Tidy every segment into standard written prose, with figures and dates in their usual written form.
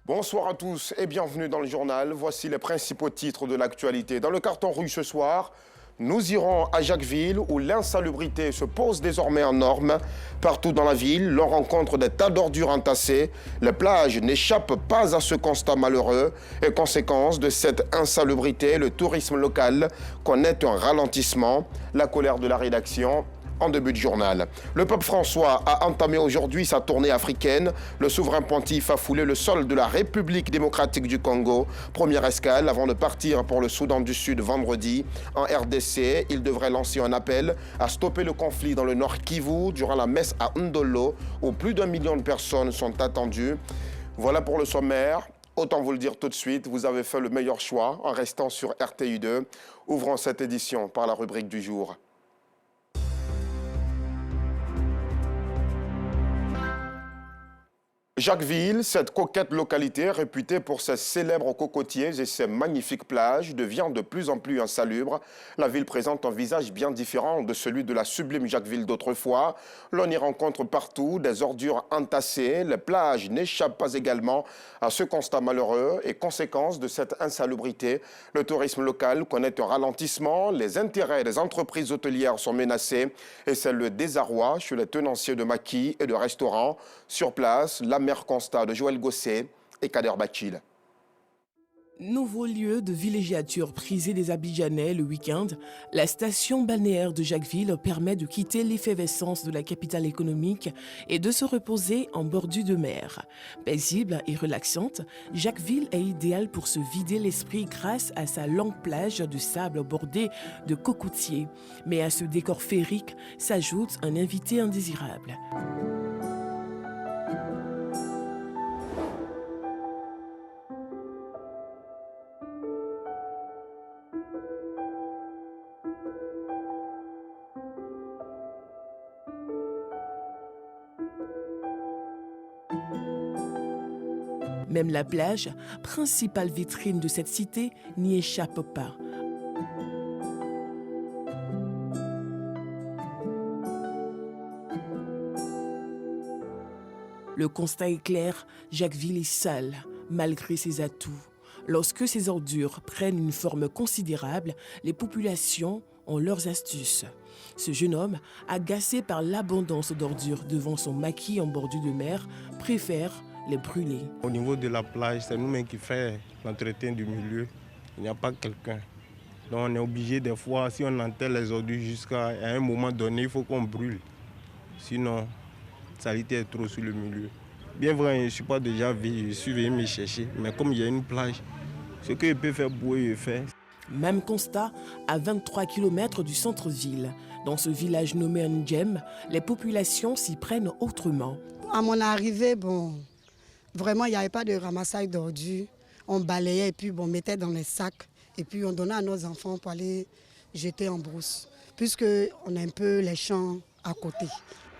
Bonsoir à tous et bienvenue dans le journal. Voici les principaux titres de l'actualité. Dans le carton rouge ce soir, nous irons à Jacquesville où l'insalubrité se pose désormais en norme. Partout dans la ville, l'on rencontre des tas d'ordures entassées. Les plages n'échappent pas à ce constat malheureux. Et conséquence de cette insalubrité, le tourisme local connaît un ralentissement. La colère de la rédaction en début de journal. Le pape François a entamé aujourd'hui sa tournée africaine. Le souverain pontife a foulé le sol de la République démocratique du Congo. Première escale avant de partir pour le Soudan du Sud vendredi. En RDC, il devrait lancer un appel à stopper le conflit dans le Nord Kivu durant la messe à Ndolo où plus d'1 million de personnes sont attendues. Voilà pour le sommaire. Autant vous le dire tout de suite, vous avez fait le meilleur choix en restant sur RTI2. Ouvrons cette édition par la rubrique du jour. Jacquesville, cette coquette localité réputée pour ses célèbres cocotiers et ses magnifiques plages, devient de plus en plus insalubre. La ville présente un visage bien différent de celui de la sublime Jacquesville d'autrefois. L'on y rencontre partout des ordures entassées. Les plages n'échappent pas également à ce constat malheureux et conséquence de cette insalubrité. Le tourisme local connaît un ralentissement. Les intérêts des entreprises hôtelières sont menacés et c'est le désarroi chez les tenanciers de maquis et de restaurants. Sur place, l'amer constat de Joël Gosset et Kader Bachil. Nouveau lieu de villégiature prisé des Abidjanais le week-end, la station balnéaire de Jacquesville permet de quitter l'effervescence de la capitale économique et de se reposer en bordure de mer. Paisible et relaxante, Jacquesville est idéale pour se vider l'esprit grâce à sa longue plage de sable bordée de cocotiers. Mais à ce décor féerique s'ajoute un invité indésirable. Même la plage, principale vitrine de cette cité, n'y échappe pas. Le constat est clair, Jacquesville est sale, malgré ses atouts. Lorsque ces ordures prennent une forme considérable, les populations ont leurs astuces. Ce jeune homme, agacé par l'abondance d'ordures devant son maquis en bordure de mer, préfère les brûler. Au niveau de la plage, c'est nous-mêmes qui faisons l'entretien du milieu. Il n'y a pas quelqu'un. Donc on est obligé des fois, si on enterre les ordures jusqu'à un moment donné, il faut qu'on brûle. Sinon, saleté est trop sur le milieu. Bien vrai, je ne suis pas déjà venu, je suis venu me chercher. Mais comme il y a une plage, ce que je peux faire pour eux, je fais. Même constat à 23 km du centre-ville. Dans ce village nommé Ndjem, les populations s'y prennent autrement. À mon arrivée, vraiment, il n'y avait pas de ramassage d'ordures. On balayait et puis on mettait dans les sacs. Et puis on donnait à nos enfants pour aller jeter en brousse. Puisqu'on a un peu les champs à côté.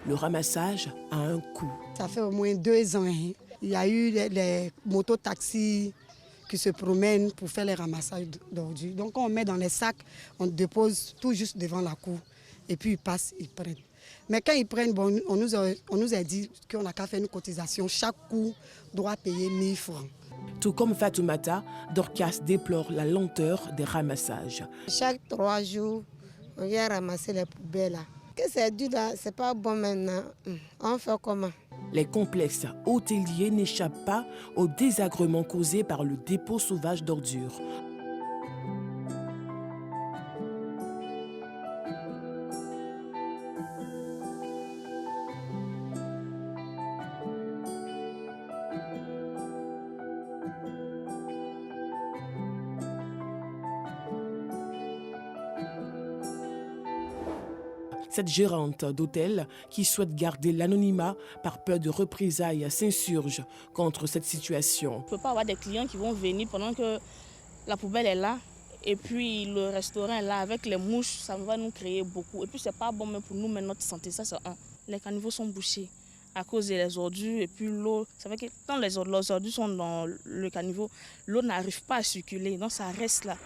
Le ramassage a un coût. Ça fait au moins 2 ans. Il y a eu les mototaxis qui se promènent pour faire les ramassages d'ordures. Donc on met dans les sacs, on dépose tout juste devant la cour. Et puis ils passent, ils prennent. Mais quand ils prennent, on nous a dit qu'on n'a qu'à faire une cotisation. Chaque cour doit payer 1000 francs. Tout comme Fatoumata, Dorcas déplore la lenteur des ramassages. Chaque 3 jours, on vient ramasser les poubelles là. Que c'est dur là, c'est pas bon maintenant. On fait comment? Les complexes hôteliers n'échappent pas au désagrément causé par le dépôt sauvage d'ordures. Cette gérante d'hôtel, qui souhaite garder l'anonymat par peur de représailles, s'insurge contre cette situation. On ne peut pas avoir des clients qui vont venir pendant que la poubelle est là et puis le restaurant est là avec les mouches, ça va nous créer beaucoup. Et puis c'est pas bon même pour nous, mais notre santé, ça c'est un. Les caniveaux sont bouchés à cause des ordures et puis l'eau. C'est vrai que quand les ordures sont dans le caniveau, l'eau n'arrive pas à circuler, donc ça reste là.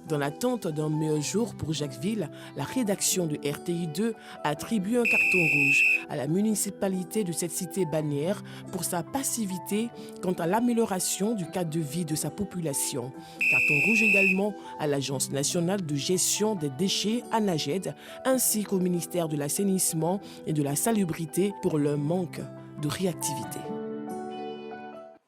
Dans l'attente d'un meilleur jour pour Jacquesville, la rédaction de RTI2 a attribué un carton rouge à la municipalité de cette cité balnéaire pour sa passivité quant à l'amélioration du cadre de vie de sa population. Carton rouge également à l'Agence nationale de gestion des déchets, ANAGED, ainsi qu'au ministère de l'Assainissement et de la Salubrité pour leur manque de réactivité.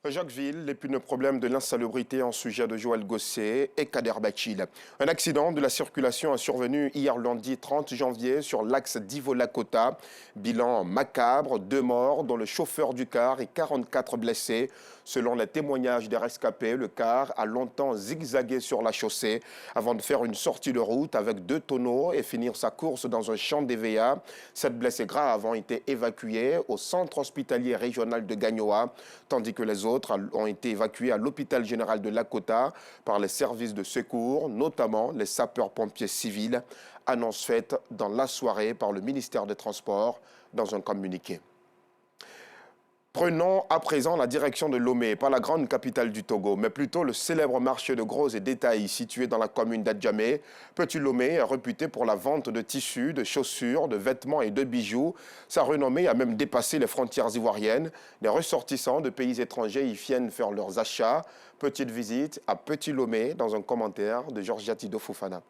Jacquesville, l'épineux problème de l'insalubrité en sujet de Joël Gosset et Kader Bachil. Un accident de la circulation a survenu hier lundi 30 janvier sur l'axe d'Ivo-Lakota. Bilan macabre, 2 morts, dont le chauffeur du car et 44 blessés. Selon les témoignages des rescapés, le car a longtemps zigzagué sur la chaussée avant de faire une sortie de route avec 2 tonneaux et finir sa course dans un champ d'EVA. 7 blessés graves ont été évacués au centre hospitalier régional de Gagnoa, tandis que les autres ont été évacués à l'hôpital général de Lakota par les services de secours, notamment les sapeurs-pompiers civils. Annonce faite dans la soirée par le ministère des Transports dans un communiqué. Prenons à présent la direction de Lomé, pas la grande capitale du Togo, mais plutôt le célèbre marché de gros et détail situé dans la commune d'Adjamé. Petit Lomé est réputé pour la vente de tissus, de chaussures, de vêtements et de bijoux. Sa renommée a même dépassé les frontières ivoiriennes. Les ressortissants de pays étrangers y viennent faire leurs achats. Petite visite à Petit Lomé dans un commentaire de Georgiati Fofana.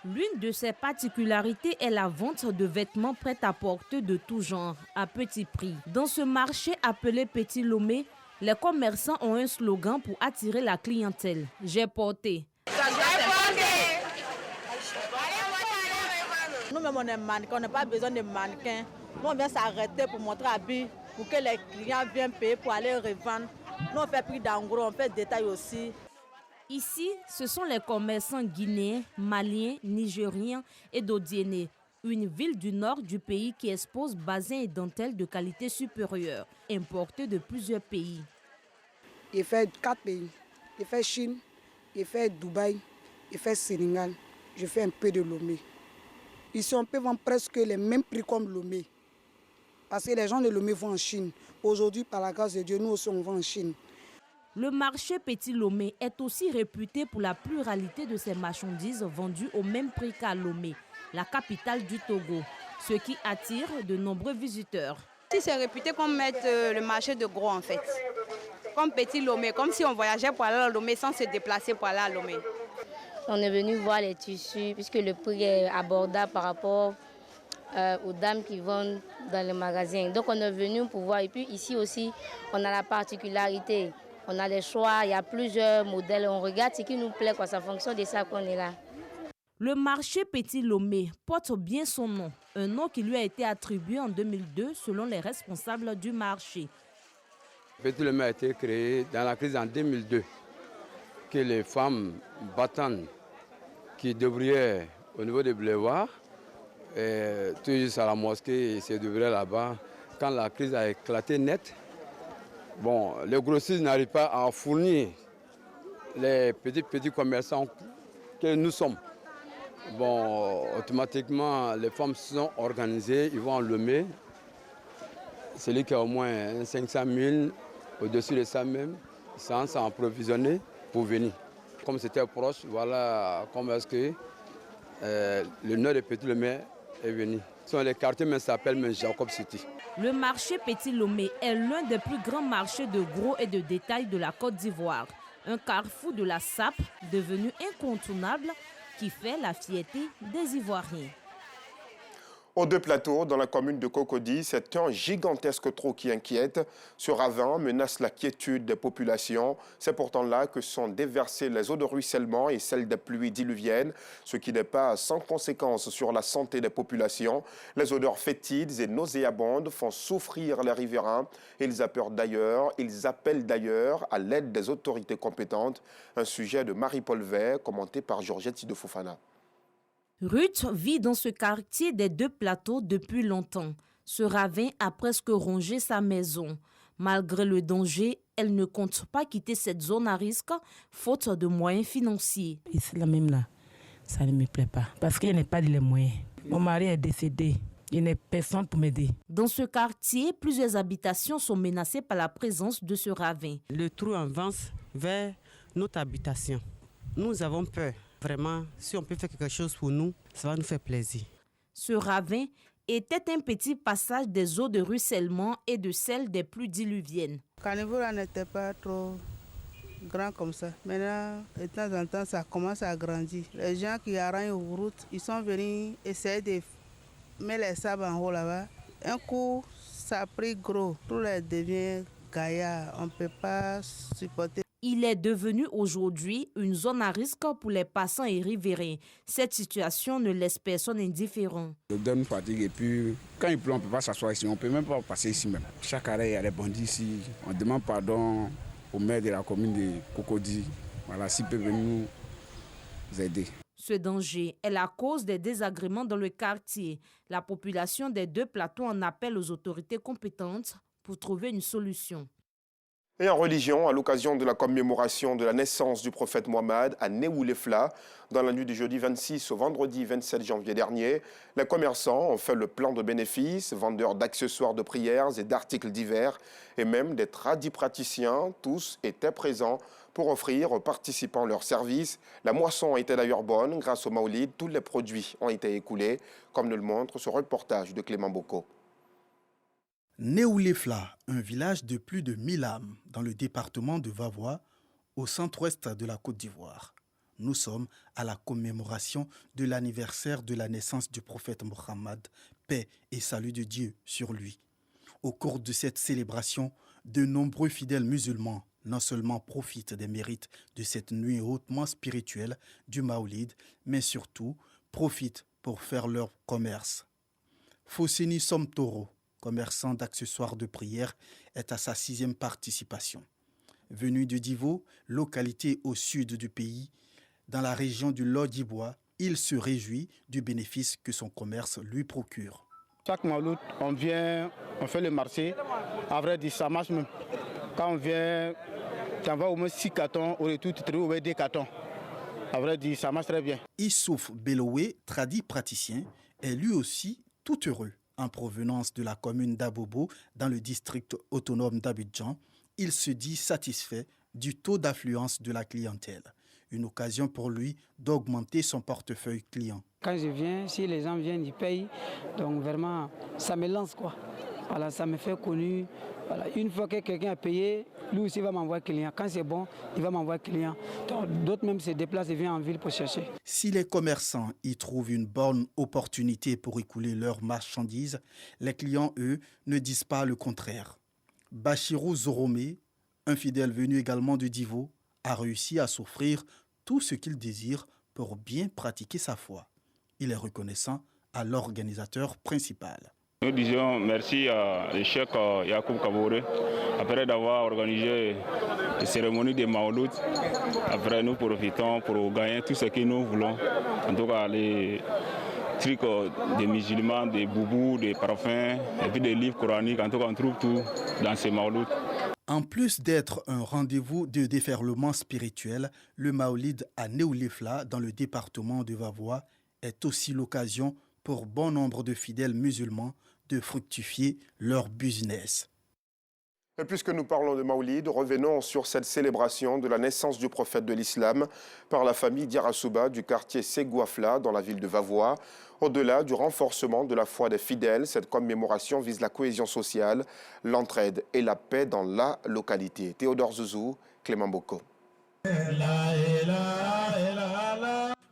L'une de ses particularités est la vente de vêtements prêt-à-porter de tout genre, à petit prix. Dans ce marché appelé Petit Lomé, les commerçants ont un slogan pour attirer la clientèle. J'ai porté. Nous-mêmes, on est mannequins, on n'a pas besoin de mannequins. Nous, on vient s'arrêter pour montrer habit, pour que les clients viennent payer pour aller revendre. Nous, on fait prix d'engros, on fait détail aussi. Ici, ce sont les commerçants guinéens, maliens, nigériens et d'Odiéné, une ville du nord du pays qui expose bassins et dentelles de qualité supérieure, importés de plusieurs pays. Il fait 4 pays. Il fait Chine, il fait Dubaï, il fait Sénégal. Je fais un peu de Lomé. Ici, on peut vendre presque les mêmes prix comme Lomé. Parce que les gens de Lomé vont en Chine. Aujourd'hui, par la grâce de Dieu, nous aussi, on va en Chine. Le marché Petit Lomé est aussi réputé pour la pluralité de ses marchandises vendues au même prix qu'à Lomé, la capitale du Togo, ce qui attire de nombreux visiteurs. Ici, c'est réputé comme le marché de gros en fait, comme Petit Lomé, comme si on voyageait pour aller à Lomé sans se déplacer pour aller à Lomé. On est venu voir les tissus puisque le prix est abordable par rapport aux dames qui vendent dans les magasins. Donc on est venu pour voir. Et puis ici aussi, on a la particularité. On a les choix, il y a plusieurs modèles. On regarde ce qui nous plaît, quoi. Ça fonctionne de ça qu'on est là. Le marché Petit Lomé porte bien son nom, un nom qui lui a été attribué en 2002 selon les responsables du marché. Petit Lomé a été créé dans la crise en 2002, que les femmes battantes qui débrouillaient au niveau des boulevards, tout juste à la mosquée, ils se débrouillaient là-bas. Quand la crise a éclaté net, bon, les grossistes n'arrivent pas à fournir les petits commerçants que nous sommes. Bon, automatiquement, les femmes se sont organisées, ils vont en Lomé. Celui qui a au moins 500 000, au-dessus de ça même, sans s'approvisionner pour venir. Comme c'était proche, voilà comment est-ce que le nord de Petit Lomé est venu. Les quartiers mais s'appellent même Jacob City. Le marché Petit Lomé est l'un des plus grands marchés de gros et de détail de la Côte d'Ivoire. Un carrefour de la SAP devenu incontournable qui fait la fierté des Ivoiriens. Aux deux plateaux, dans la commune de Cocody, c'est un gigantesque trou qui inquiète. Ce ravin menace la quiétude des populations. C'est pourtant là que sont déversées les eaux de ruissellement et celles des pluies diluviennes, ce qui n'est pas sans conséquence sur la santé des populations. Les odeurs fétides et nauséabondes font souffrir les riverains. Ils appellent d'ailleurs à l'aide des autorités compétentes. Un sujet de Marie-Paul Vey, commenté par Georgiati Fofana. Ruth vit dans ce quartier des deux plateaux depuis longtemps. Ce ravin a presque rongé sa maison. Malgré le danger, elle ne compte pas quitter cette zone à risque, faute de moyens financiers. Ici, là même là, ça ne me plaît pas, parce qu'il n'y a pas de moyens. Mon mari est décédé, il n'y a personne pour m'aider. Dans ce quartier, plusieurs habitations sont menacées par la présence de ce ravin. Le trou avance vers notre habitation. Nous avons peur. Vraiment, si on peut faire quelque chose pour nous, ça va nous faire plaisir. Ce ravin était un petit passage des eaux de ruissellement et de celles des pluies diluviennes. Le caniveau là n'était pas trop grand comme ça. Maintenant, de temps en temps, ça commence à grandir. Les gens qui arrangent aux routes, ils sont venus essayer de mettre les sables en haut là-bas. Un coup, ça a pris gros. Tout les devient gaillard. On ne peut pas supporter. Il est devenu aujourd'hui une zone à risque pour les passants et riverains. Cette situation ne laisse personne indifférent. On donne fatigue et puis quand il pleut, on ne peut pas s'asseoir ici. On ne peut même pas passer ici même. Chaque arrêt, il y a des bandits ici. On demande pardon au maire de la commune de Cocody. Voilà, s'il peut venir nous aider. Ce danger est la cause des désagréments dans le quartier. La population des deux plateaux en appelle aux autorités compétentes pour trouver une solution. Et en religion, à l'occasion de la commémoration de la naissance du prophète Mohammed à Néoulefla, dans la nuit du jeudi 26 au vendredi 27 janvier dernier, les commerçants ont fait le plan de bénéfices, vendeurs d'accessoires de prières et d'articles divers, et même des tradipraticiens, tous étaient présents pour offrir aux participants leurs services. La moisson était d'ailleurs bonne, grâce au Maoulid, tous les produits ont été écoulés, comme nous le montre ce reportage de Clément Boko. Néoulefla, un village de plus de 1000 âmes dans le département de Vavois, au centre-ouest de la Côte d'Ivoire. Nous sommes à la commémoration de l'anniversaire de la naissance du prophète Mohammed, paix et salut de Dieu sur lui. Au cours de cette célébration, de nombreux fidèles musulmans non seulement profitent des mérites de cette nuit hautement spirituelle du Maoulid, mais surtout profitent pour faire leur commerce. Fosséni Somtoro, commerçant d'accessoires de prière, est à sa 6e participation. Venu de Divo, localité au sud du pays, dans la région du Lodibois, il se réjouit du bénéfice que son commerce lui procure. Chaque Mawlid, on vient, on fait le marché. À vrai dire, ça marche même. Quand on vient, tu envoies au moins 6 cartons, au retour, tu trouves 2 cartons. À vrai dire, ça marche très bien. Issouf Belowe, tradit praticien, est lui aussi tout heureux. En provenance de la commune d'Abobo, dans le district autonome d'Abidjan, il se dit satisfait du taux d'affluence de la clientèle. Une occasion pour lui d'augmenter son portefeuille client. Quand je viens, si les gens viennent du pays, donc vraiment, ça me lance quoi. Voilà, ça me fait connu. Voilà, une fois que quelqu'un a payé, lui aussi va m'envoyer client. Quand c'est bon, il va m'envoyer client. D'autres même se déplacent et viennent en ville pour chercher. Si les commerçants y trouvent une bonne opportunité pour écouler leurs marchandises, les clients, eux, ne disent pas le contraire. Bachirou Zoromé, un fidèle venu également de Divo, a réussi à s'offrir tout ce qu'il désire pour bien pratiquer sa foi. Il est reconnaissant à l'organisateur principal. Nous disions merci à l'échec Yacoub Kabouré. Après d'avoir organisé les cérémonies de Maouloud, après nous profitons pour gagner tout ce que nous voulons. En tout cas, les trucs des musulmans, des boubous, des parfums, et puis des livres coraniques. En tout cas, on trouve tout dans ces Maouloud. En plus d'être un rendez-vous de déferlement spirituel, le Maoulid à Néoulefla, dans le département de Vavois, est aussi l'occasion pour bon nombre de fidèles musulmans de fructifier leur business. Et puisque nous parlons de Maoulid, revenons sur cette célébration de la naissance du prophète de l'islam par la famille Diarasouba du quartier Ségouafla dans la ville de Vavois. Au-delà du renforcement de la foi des fidèles, cette commémoration vise la cohésion sociale, l'entraide et la paix dans la localité. Théodore Zouzou, Clément Boko.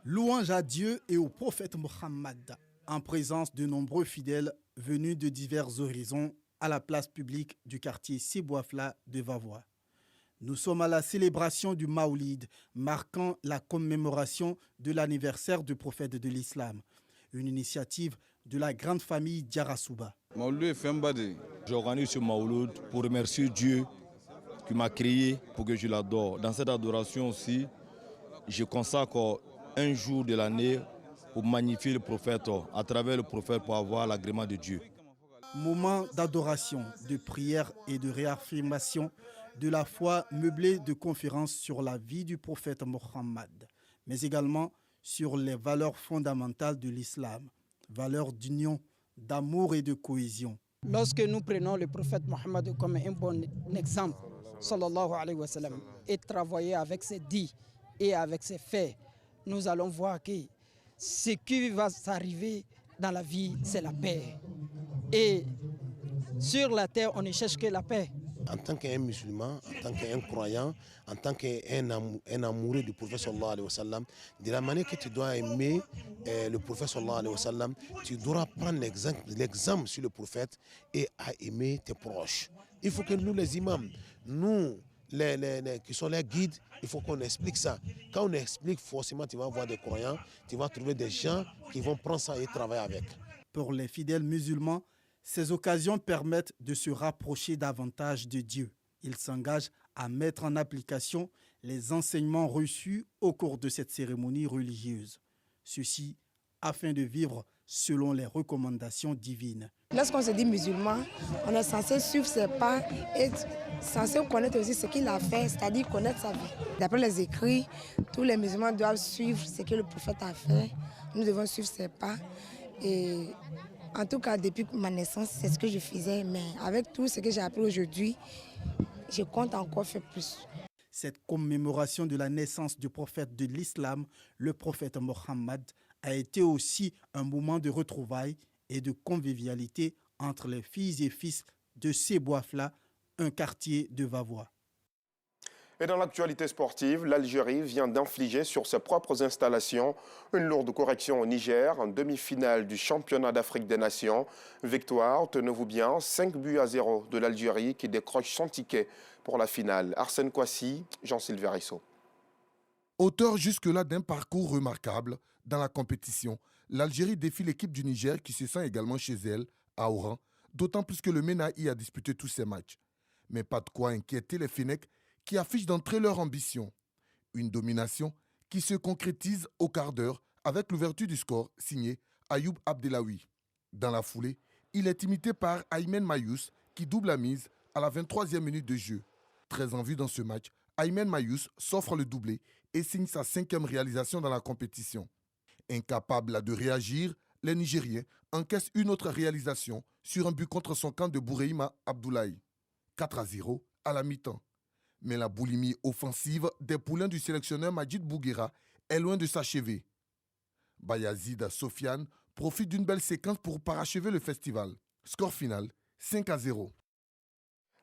Louange à Dieu et au prophète Mohammed, en présence de nombreux fidèles venus de divers horizons à la place publique du quartier Ségouafla de Vavois. Nous sommes à la célébration du Maoulid, marquant la commémoration de l'anniversaire du prophète de l'islam, une initiative de la grande famille Diarasouba. J'organise ce Maouloud pour remercier Dieu qui m'a créé pour que je l'adore. Dans cette adoration aussi, je consacre un jour de l'année pour magnifier le prophète, à travers le prophète pour avoir l'agrément de Dieu. Moment d'adoration, de prière et de réaffirmation de la foi meublée de conférences sur la vie du prophète Mohammed, mais également sur les valeurs fondamentales de l'islam, valeurs d'union, d'amour et de cohésion. Lorsque nous prenons le prophète Mohammed comme un bon exemple, sallallahu alayhi wa sallam, et travailler avec ses dits et avec ses faits, nous allons voir que ce qui va s'arriver dans la vie, c'est la paix. Et sur la terre, on ne cherche que la paix. En tant qu'un musulman, en tant qu'un croyant, en tant qu'un amoureux du prophète sallallahu alayhi wa sallam, de la manière que tu dois aimer le prophète sallallahu alayhi wa sallam, tu dois prendre l'exemple sur le prophète et à aimer tes proches. Il faut que nous les imams, nous qui sont les guides, il faut qu'on explique ça. Quand on explique, forcément tu vas voir des croyants, tu vas trouver des gens qui vont prendre ça et travailler avec. Pour les fidèles musulmans, ces occasions permettent de se rapprocher davantage de Dieu. Ils s'engagent à mettre en application les enseignements reçus au cours de cette cérémonie religieuse. Ceci afin de vivre selon les recommandations divines. Lorsqu'on se dit musulman, on est censé suivre ses pas et censé connaître aussi ce qu'il a fait, c'est-à-dire connaître sa vie. D'après les écrits, tous les musulmans doivent suivre ce que le prophète a fait. Nous devons suivre ses pas. Et en tout cas, depuis ma naissance, c'est ce que je faisais. Mais avec tout ce que j'ai appris aujourd'hui, je compte encore faire plus. Cette commémoration de la naissance du prophète de l'islam, le prophète Mohammed, a été aussi un moment de retrouvailles et de convivialité entre les filles et fils de Seboafla, un quartier de Vavois. Et dans l'actualité sportive, l'Algérie vient d'infliger sur ses propres installations une lourde correction au Niger en demi-finale du championnat d'Afrique des Nations. Victoire, tenez-vous bien, 5-0 de l'Algérie qui décroche son ticket pour la finale. Arsène Kouassi, Jean-Sylvain Rissot. Auteur jusque-là d'un parcours remarquable dans la compétition, l'Algérie défie l'équipe du Niger qui se sent également chez elle, à Oran, d'autant plus que le MENA-I a disputé tous ses matchs. Mais pas de quoi inquiéter les Fennecs qui affichent d'entrée leur ambition. Une domination qui se concrétise au quart d'heure avec l'ouverture du score signé Ayoub Abdelawi. Dans la foulée, il est imité par Aymen Mayous qui double la mise à la 23e minute de jeu. Très en vue dans ce match, Aymen Mayous s'offre le doublé et signe sa 5e réalisation dans la compétition. Incapables de réagir, les Nigériens encaissent une autre réalisation sur un but contre son camp de Boureima Abdoulaye. 4-0 à la mi-temps. Mais la boulimie offensive des poulains du sélectionneur Majid Bouguera est loin de s'achever. Bayazid Sofiane profite d'une belle séquence pour parachever le festival. Score final, 5-0.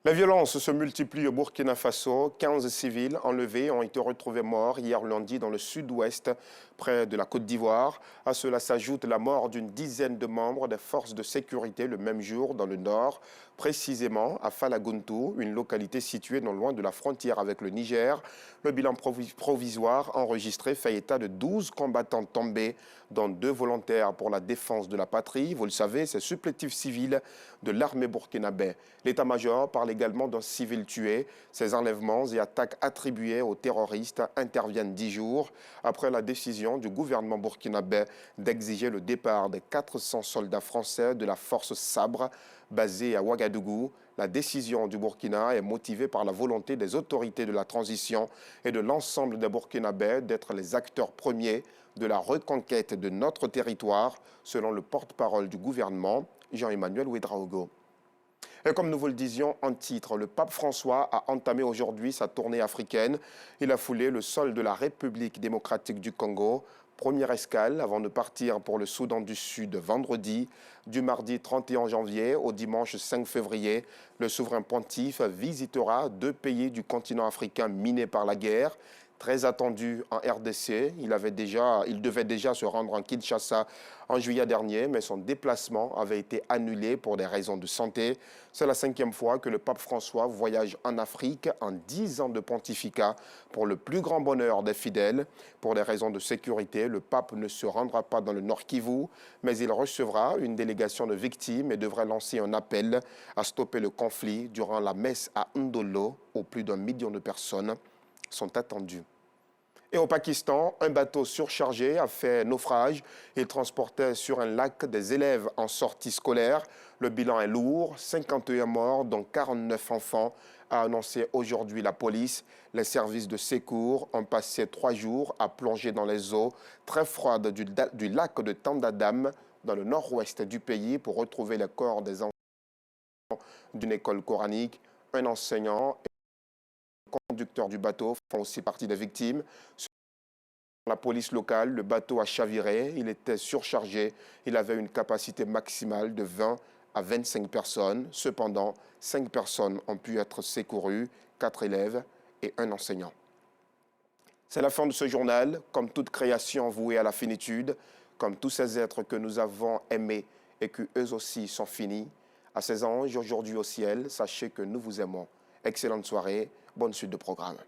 Les violences se multiplient au Burkina Faso. 15 civils enlevés ont été retrouvés morts hier lundi dans le sud-ouest, près de la Côte d'Ivoire. À cela s'ajoute la mort d'une dizaine de membres des forces de sécurité le même jour dans le nord, précisément à Falaguntou, une localité située non loin de la frontière avec le Niger. Le bilan provisoire enregistré fait état de 12 combattants tombés, dont 2 volontaires pour la défense de la patrie. Vous le savez, c'est supplétif civil de l'armée burkinabé. L'état-major parle également d'un civil tué. Ces enlèvements et attaques attribuées aux terroristes interviennent 10 jours après la décision du gouvernement burkinabé d'exiger le départ des 400 soldats français de la force Sabre basée à Ouagadougou. La décision du Burkina est motivée par la volonté des autorités de la transition et de l'ensemble des Burkinabés d'être les acteurs premiers de la reconquête de notre territoire, selon le porte-parole du gouvernement, Jean-Emmanuel Ouedraogo. Et comme nous vous le disions en titre, le pape François a entamé aujourd'hui sa tournée africaine. Il a foulé le sol de la République démocratique du Congo. Première escale avant de partir pour le Soudan du Sud vendredi. Du mardi 31 janvier au dimanche 5 février, le souverain pontife visitera 2 pays du continent africain minés par la guerre. Très attendu en RDC, il devait déjà se rendre en Kinshasa en juillet dernier, mais son déplacement avait été annulé pour des raisons de santé. C'est la 5e fois que le pape François voyage en Afrique en 10 ans de pontificat pour le plus grand bonheur des fidèles. Pour des raisons de sécurité, le pape ne se rendra pas dans le Nord Kivu, mais il recevra une délégation de victimes et devrait lancer un appel à stopper le conflit durant la messe à Ndolo, où plus d'1 million de personnes sont attendues. Et au Pakistan, un bateau surchargé a fait naufrage. Il transportait sur un lac des élèves en sortie scolaire. Le bilan est lourd, 51 morts, dont 49 enfants, a annoncé aujourd'hui la police. Les services de secours ont passé 3 jours à plonger dans les eaux très froides du lac de Tandadam, dans le nord-ouest du pays, pour retrouver les corps des enfants d'une école coranique. Un enseignant et le conducteur du bateau font aussi partie des victimes. La police locale, le bateau a chaviré, il était surchargé, il avait une capacité maximale de 20 à 25 personnes. Cependant, 5 personnes ont pu être secourues, 4 élèves et 1 enseignant. C'est la fin de ce journal. Comme toute création vouée à la finitude, comme tous ces êtres que nous avons aimés et qui eux aussi sont finis, à ces anges aujourd'hui au ciel, sachez que nous vous aimons. Excellente soirée, bonne suite de programme.